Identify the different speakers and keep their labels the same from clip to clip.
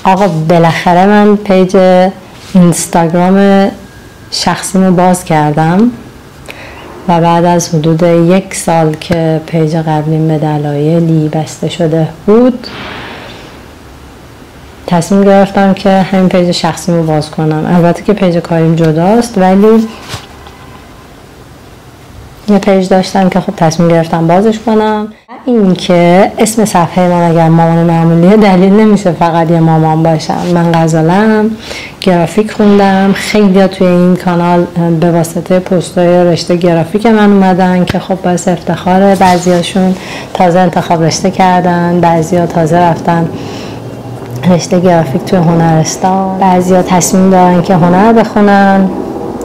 Speaker 1: آقا بالاخره من پیج اینستاگرام شخصیمو باز کردم و بعد از حدود 1 سال که پیج قبلیم به دلایلی بسته شده بود تصمیم گرفتم که همین پیج شخصیمو باز کنم. البته که پیج کاریم جداست ولی یه پیج داشتم که خب تصمیم گرفتم بازش کنم. این که اسم صفحه من اگر مامان معمولیه دلیل نمیشه فقط یه مامان باشم. من غزالم، گرافیک خوندم. خیلی توی این کانال به واسطه پست‌های رشته گرافیک من اومدن که خب باعث افتخاره. بعضیاشون تازه انتخاب رشته کردن، بعضیا تازه رفتن رشته گرافیک توی هنرستان، بعضیا تصمیم دارن که هنر بخونن.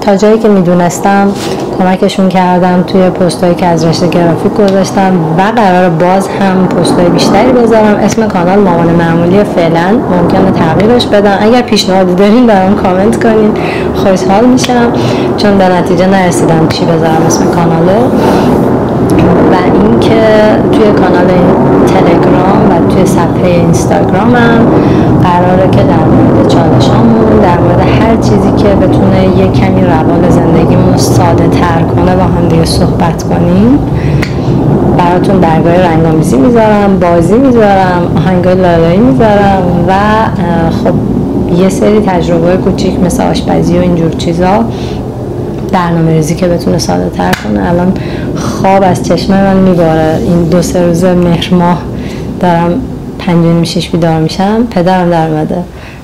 Speaker 1: تا جایی که میدونستم کمکشون کردم توی پستایی که از رشته گرافیک گذاشتم و قرار باز هم پستای بیشتری بذارم. اسم کانال مامان معمولی فعلا، ممکنه تغییرش بدم. اگر پیشنهادی دارین برام کامنت کنین، خوشحال میشم، چون به نتیجه نرسیدم چی بذارم اسم کانالو. و اینکه توی کانال تلگرام و توی صفحه اینستاگرامم قراره که در مورد چالشامون، در مورد هر چیزی که بتونه یه کمی روال زندگیمون رو ساده تر کنه با هم دیگه صحبت کنیم. براتون درگاه رنگامیزی میذارم، بازی میذارم، آهنگای لالایی میذارم و خب یه سری تجربه کوچیک مثل آشپزی و اینجور چیزا، برنامه‌ریزی که بتونه ساده تر کنه. الان خواب از چشم من میباره. این 2-3 روز مهر ماه دارم 5-6 بیدار میشم. پدرم در اومده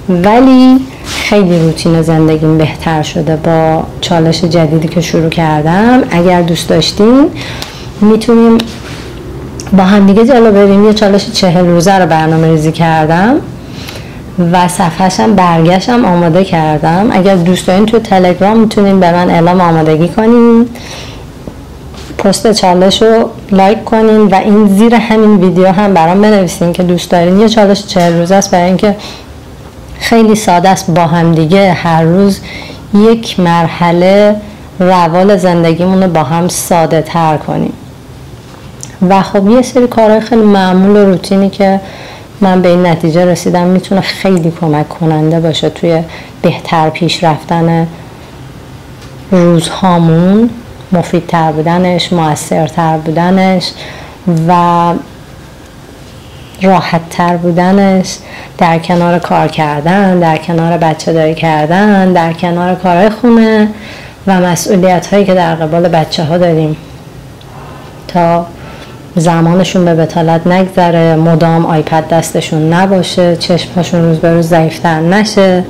Speaker 1: ولی خیلی روتین زندگیم بهتر شده با چالش جدیدی که شروع کردم. اگر دوست داشتین میتونیم با هم دیگه جلو بریم. یه چالش 40 روزه رو برنامه‌ریزی کردم و صفحه‌شم برگشتم آماده کردم. اگر دوست دارین تو تلگرام میتونین به من اعلام آمادگی کنین، پست چالش رو لایک کنین و این زیر همین ویدیو هم برام بنویسین که دوست دارین. یه چالش 40 روزه است برای اینکه خیلی ساده است با هم دیگه هر روز یک مرحله روال زندگیمون رو با هم ساده تر کنیم. و خب یه سری کارهای خیلی معمول و روتینی که من به این نتیجه رسیدم میتونه خیلی کمک کننده باشه توی بهتر پیش رفتن روزهامون، مفیدتر بودنش، مؤثرتر بودنش و راحتتر بودنش، در کنار کار کردن، در کنار بچه داری کردن، در کنار کارهای خونه و مسئولیت هایی که در قبال بچه ها داریم تا زمانشون به بطالت نگذره، مدام آیپد دستشون نباشه، چشمهاشون روز به روز ضعیفتر نشه.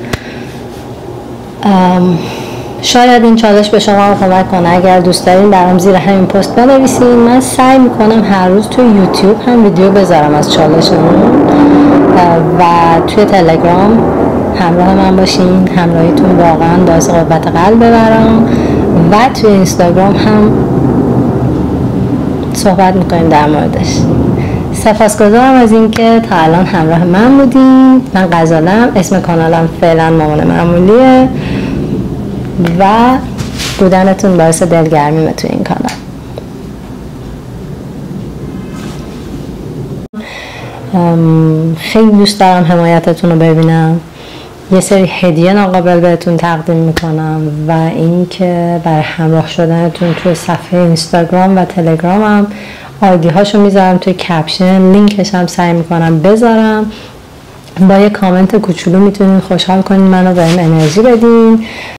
Speaker 1: شاید این چالش به شما هم کمک کنه. اگر دوست دارین برام زیر همین پست بنویسین. من سعی میکنم هر روز توی یوتیوب هم ویدیو بذارم از چالشمون و توی تلگرام همراه من باشین. همراهیتون واقعا باعث قوت قلب ببرم و توی اینستاگرام هم صحبت میکنیم در موردش. سپاسگزارم از اینکه تا الان همراه من بودین. من غزالم، اسم کانالم فعلا مامان معمولیه و بودنتون باعث دلگرمیمه توی این کانال. خیلی دوست دارم حمایتتون رو ببینم. یه سری هدیه ناقابل بهتون تقدیم میکنم و اینکه برای همراه شدنتون توی صفحه اینستاگرام و تلگرامم آیدی هاشو میذارم توی کپشن، لینکش هم سعی میکنم بذارم. با یه کامنت کوچولو میتونین خوشحال کنین منو، بهم انرژی بدین.